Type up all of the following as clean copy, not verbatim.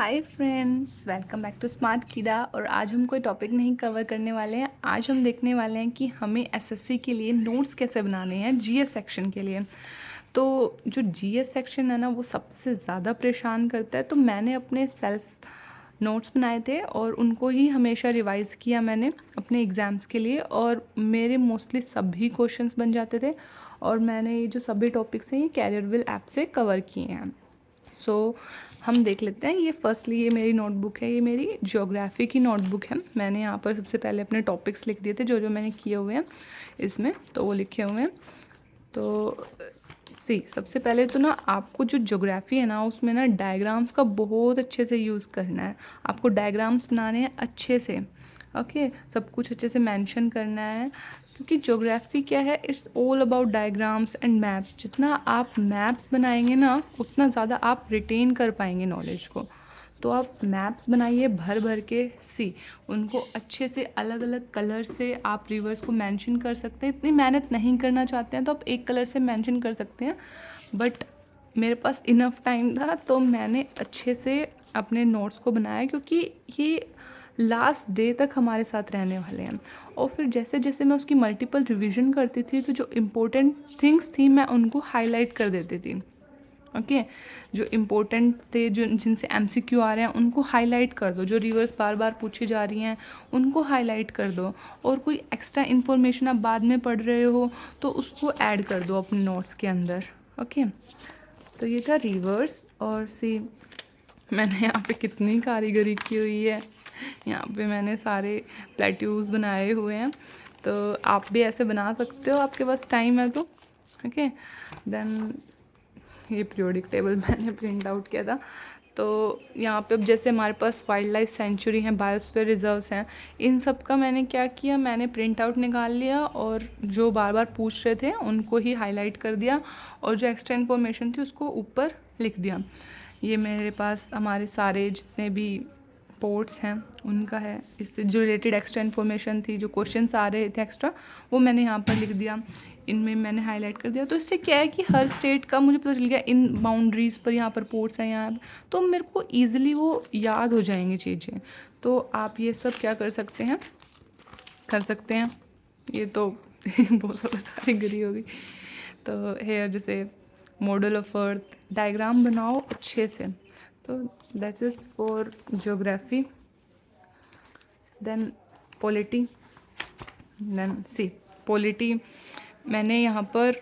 Hi friends, welcome back to smart Keeda. और आज हम कोई टॉपिक नहीं कवर करने वाले हैं। आज हम देखने वाले हैं कि हमें एसएससी के लिए नोट्स कैसे बनाने हैं जीएस सेक्शन के लिए। तो जो जीएस सेक्शन है ना, वो सबसे ज़्यादा परेशान करता है। तो मैंने अपने सेल्फ नोट्स बनाए थे और उनको ही हमेशा रिवाइज़ किया मैंने अपने एग्ज़ाम्स के लिए, और मेरे मोस्टली सभी क्वेश्चंस बन जाते थे। और मैंने ये जो सभी टॉपिक्स हैं ये कैरियरविल ऐप से कवर किए हैं। सो हम देख लेते हैं। ये फर्स्टली ये मेरी नोटबुक है, ये मेरी ज्योग्राफी की नोटबुक है। मैंने यहाँ पर सबसे पहले अपने टॉपिक्स लिख दिए थे जो जो मैंने किए हुए हैं इसमें, तो वो लिखे हुए हैं। तो सबसे पहले तो ना आपको जो ज्योग्राफी है ना, उसमें ना डायग्राम्स का बहुत अच्छे से यूज़ करना है। आपको डायग्राम्स बनाने हैं अच्छे से, ओके सब कुछ अच्छे से मेंशन करना है। क्योंकि ज्योग्राफी क्या है, it's all about diagrams and maps. जितना आप मैप्स बनाएंगे ना, उतना ज़्यादा आप रिटेन कर पाएंगे नॉलेज को। तो आप मैप्स बनाइए भर भर के, उनको अच्छे से अलग अलग कलर से आप रिवर्स को मेंशन कर सकते हैं। इतनी मेहनत नहीं करना चाहते हैं तो आप एक कलर से मेंशन कर सकते हैं, बट मेरे पास इनफ टाइम था तो मैंने अच्छे से अपने नोट्स को बनाया, क्योंकि ये लास्ट डे तक हमारे साथ रहने वाले हैं। और फिर जैसे जैसे मैं उसकी मल्टीपल रिवीजन करती थी, तो जो इम्पोर्टेंट थिंग्स थी मैं उनको हाईलाइट कर देती थी। ओके जो इम्पोर्टेंट थे, जो जिनसे एमसीक्यू आ रहे हैं उनको हाईलाइट कर दो। जो रिवर्स बार बार पूछी जा रही हैं उनको हाईलाइट कर दो। और कोई एक्स्ट्रा इन्फॉर्मेशन आप बाद में पढ़ रहे हो तो उसको ऐड कर दो अपने नोट्स के अंदर। ओके तो ये था रिवर्स। और मैंने यहाँ पे कितनी कारीगरी की हुई है। यहाँ पे मैंने सारे प्लेट्यूज बनाए हुए हैं, तो आप भी ऐसे बना सकते हो, आपके पास टाइम है तो। ओके देन ये पीरियोडिक टेबल मैंने प्रिंट आउट किया था। तो यहाँ पे अब जैसे हमारे पास वाइल्ड लाइफ सेंचुरी हैं, बायोस्फीयर रिजर्व्स हैं, इन सब का मैंने क्या किया, मैंने प्रिंट आउट निकाल लिया और जो बार बार पूछ रहे थे उनको ही हाईलाइट कर दिया, और जो एक्स्ट्रा इन्फॉर्मेशन थी उसको ऊपर लिख दिया। ये मेरे पास हमारे सारे जितने भी पोर्ट्स हैं उनका है, इससे जो रिलेटेड एक्स्ट्रा इन्फॉर्मेशन थी, जो क्वेश्चंस आ रहे थे एक्स्ट्रा, वो मैंने यहाँ पर लिख दिया, इनमें मैंने हाईलाइट कर दिया। तो इससे क्या है कि हर स्टेट का मुझे पता चल गया, इन बाउंड्रीज़ पर यहाँ पर पोर्ट्स हैं यहाँ, तो मेरे को ईज़िली वो याद हो जाएंगी चीज़ें। तो आप ये सब क्या कर सकते हैं, ये तो बहुत ज़्यादा कारीगरी होगी। तो हेयर जैसे मॉडल ऑफ अर्थ डायग्राम बनाओ अच्छे से। तो that is for geography. Then polity, polity मैंने यहाँ पर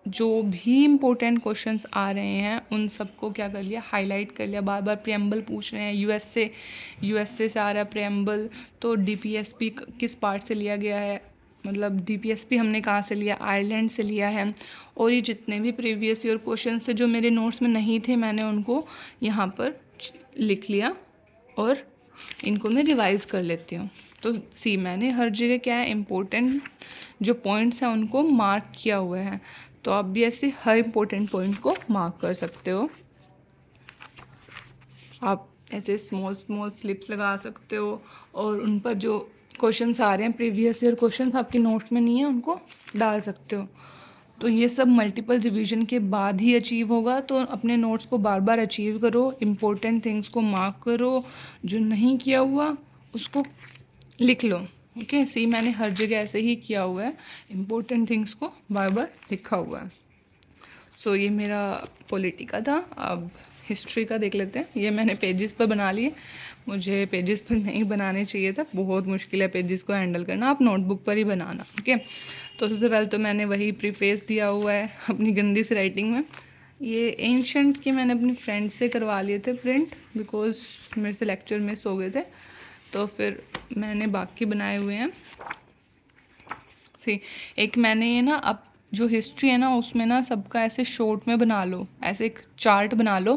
जो भी इम्पोर्टेंट क्वेश्चंस आ रहे हैं उन सबको क्या कर लिया, हाईलाइट कर लिया। बार बार प्रेम्बल पूछ रहे हैं, यूएसए से आ रहा है प्रेम्बल, तो डीपीएसपी किस पार्ट से लिया गया है, मतलब डीपीएसपी हमने कहाँ से लिया, आयरलैंड से लिया है। और ये जितने भी प्रीवियस ईयर क्वेश्चंस थे जो मेरे नोट्स में नहीं थे, मैंने उनको यहाँ पर लिख लिया और इनको मैं रिवाइज़ कर लेती हूँ। तो मैंने हर जगह क्या है, इम्पोर्टेंट जो पॉइंट्स हैं उनको मार्क किया हुआ है। तो आप भी ऐसे हर इम्पोर्टेंट पॉइंट को मार्क कर सकते हो। आप ऐसे स्मॉल स्मॉल स्लिप्स लगा सकते हो, और उन पर जो क्वेश्चंस आ रहे हैं प्रीवियस ईयर क्वेश्चंस आपके नोट्स में नहीं है उनको डाल सकते हो। तो ये सब मल्टीपल रिवीजन के बाद ही अचीव होगा। तो अपने नोट्स को बार बार अचीव करो, इम्पोर्टेंट थिंग्स को मार्क करो, जो नहीं किया हुआ उसको लिख लो। ओके मैंने हर जगह ऐसे ही किया हुआ है, इम्पोर्टेंट थिंग्स को बार बार लिखा हुआ है। ये मेरा पॉलिटी का था। अब हिस्ट्री का देख लेते हैं। ये मैंने पेजेस पर बना लिए, मुझे पेजेस पर नहीं बनाने चाहिए था, बहुत मुश्किल है पेजेस को हैंडल करना, आप नोटबुक पर ही बनाना। ओके तो सबसे पहले तो मैंने वही प्रीफेस दिया हुआ है अपनी गंदी सी राइटिंग में। ये एंशंट के मैंने अपनी फ्रेंड से करवा लिए थे प्रिंट, बिकॉज मेरे से लेक्चर मिस हो गए थे। तो फिर मैंने बाकी बनाए हुए हैं। एक मैंने ये ना, अब जो हिस्ट्री है ना उसमें ना सबका ऐसे शॉर्ट में बना लो, ऐसे एक चार्ट बना लो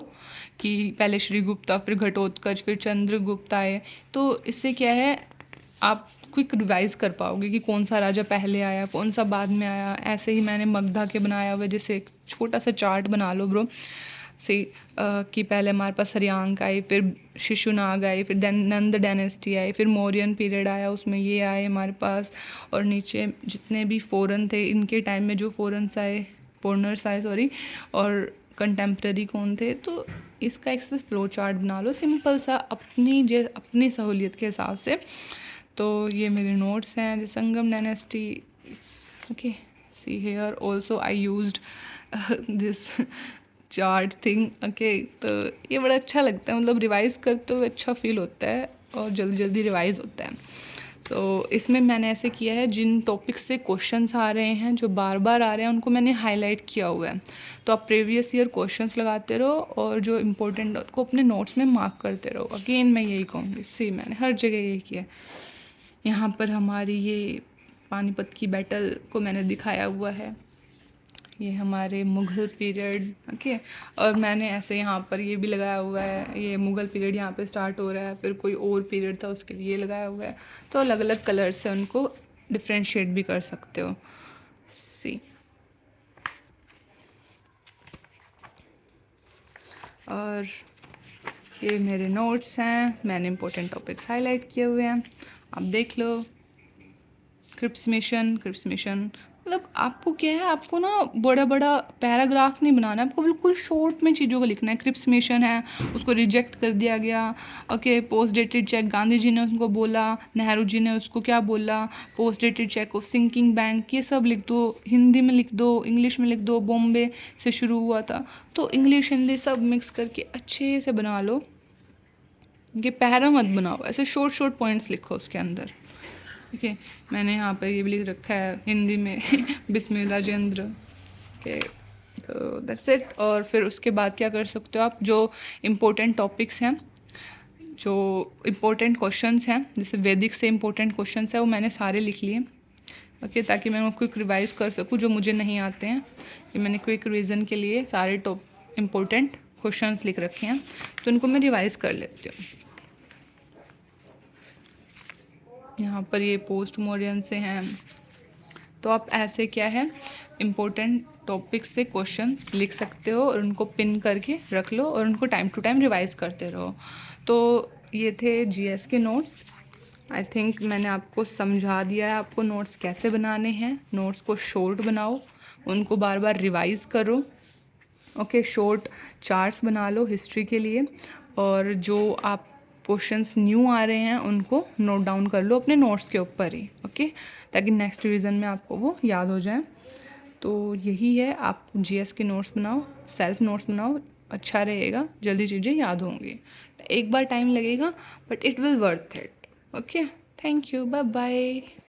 कि पहले श्रीगुप्ता, फिर घटोत्कच, फिर चंद्रगुप्त आए। तो इससे क्या है, आप क्विक रिवाइज कर पाओगे कि कौन सा राजा पहले आया, कौन सा बाद में आया। ऐसे ही मैंने मगधा के बनाया हुआ, जैसे एक छोटा सा चार्ट बना लो ब्रो। कि पहले हमारे पास हरियांक आई, फिर शिशुनाग आई, फिर नंद डायनेस्टी आई, फिर मौर्यन पीरियड आया, उसमें ये आए हमारे पास। और नीचे जितने भी फ़ॉरेन थे इनके टाइम में जो फॉरनर्स आए सॉरी, और कंटेम्प्रेरी कौन थे। तो इसका एक फ्लो चार्ट बना लो सिंपल सा, अपनी सहूलियत के हिसाब से। तो ये मेरे नोट्स हैं, the Sangam dynasty. Okay, see here also I used this chart thing. Okay, तो ये बड़ा अच्छा लगता है, मतलब रिवाइज़ करते हुए अच्छा फील होता है और जल्दी जल्दी रिवाइज़ होता है। तो इसमें मैंने ऐसे किया है, जिन टॉपिक से क्वेश्चंस आ रहे हैं, जो बार बार आ रहे हैं, उनको मैंने हाईलाइट किया हुआ है। तो आप प्रीवियस ईयर क्वेश्चंस लगाते रहो और जो इम्पोर्टेंट को अपने नोट्स में मार्क करते रहो। अगेन मैं यही कहूँगी, सी मैंने हर जगह यही किया है। यहाँ पर हमारी ये पानीपत की बैटल को मैंने दिखाया हुआ है, ये हमारे मुग़ल पीरियड। ओके, और मैंने ऐसे यहाँ पर ये भी लगाया हुआ है, ये मुग़ल पीरियड यहाँ पे स्टार्ट हो रहा है, फिर कोई और पीरियड था उसके लिए लगाया हुआ है। तो अलग अलग कलर से उनको डिफ्रेंशिएट भी कर सकते हो। सी, और ये मेरे नोट्स हैं, मैंने इंपॉर्टेंट टॉपिक्स हाईलाइट किए हुए हैं, आप देख लो। क्रिप्स मिशन मतलब आपको क्या है, आपको ना बड़ा बड़ा पैराग्राफ नहीं बनाना है, आपको बिल्कुल शॉर्ट में चीज़ों को लिखना है। क्रिप्स मिशन है, उसको रिजेक्ट कर दिया गया। Okay, post dated cheque, Gandhi ji ने उसको बोला, नेहरू जी ने उसको क्या बोला, post dated cheque of sinking bank, ये सब लिख दो, हिंदी में लिख दो, इंग्लिश में लिख दो, बॉम्बे से शुरू हुआ था। तो इंग्लिश हिंदी सब मिक्स करके अच्छे से बना लो। ये पैरा मत बनाओ, ऐसे शॉर्ट शॉर्ट पॉइंट्स लिखो उसके अंदर। ठीक है, मैंने यहाँ पर ये भी लिख रखा है हिंदी में बिस्मिल्लाह राजेंद्र के। तो दैट्स इट। और फिर उसके बाद क्या कर सकते हो आप, जो इम्पोर्टेंट टॉपिक्स हैं, जो इम्पोर्टेंट क्वेश्चंस हैं, जैसे वैदिक से इम्पोर्टेंट क्वेश्चंस है, वो मैंने सारे लिख लिए। ओके, ताकि मैं उनको क्विक रिवाइज़ कर सकूँ, जो मुझे नहीं आते हैं। ये मैंने क्विक रिवीजन के लिए सारे इम्पोर्टेंट क्वेश्चंस लिख रखे हैं, तो उनको मैं रिवाइज़ कर लेती हूँ। यहाँ पर ये पोस्ट मॉडर्न से हैं। तो आप ऐसे क्या है, इम्पोर्टेंट टॉपिक से क्वेश्चंस लिख सकते हो और उनको पिन करके रख लो और उनको टाइम टू टाइम रिवाइज करते रहो। तो ये थे जीएस के नोट्स। आई थिंक मैंने आपको समझा दिया है आपको नोट्स कैसे बनाने हैं। नोट्स को शॉर्ट बनाओ, उनको बार बार रिवाइज़ करो। ओके, शॉर्ट चार्ट्स बना लो हिस्ट्री के लिए, और जो आप क्वेश्चंस न्यू आ रहे हैं उनको नोट डाउन कर लो अपने नोट्स के ऊपर ही। ओके, ताकि नेक्स्ट रिवीजन में आपको वो याद हो जाए। तो यही है, आप जीएस के नोट्स बनाओ, सेल्फ नोट्स बनाओ, अच्छा रहेगा, जल्दी चीज़ें याद होंगी। एक बार टाइम लगेगा, but it will worth it. Okay, thank you, bye bye.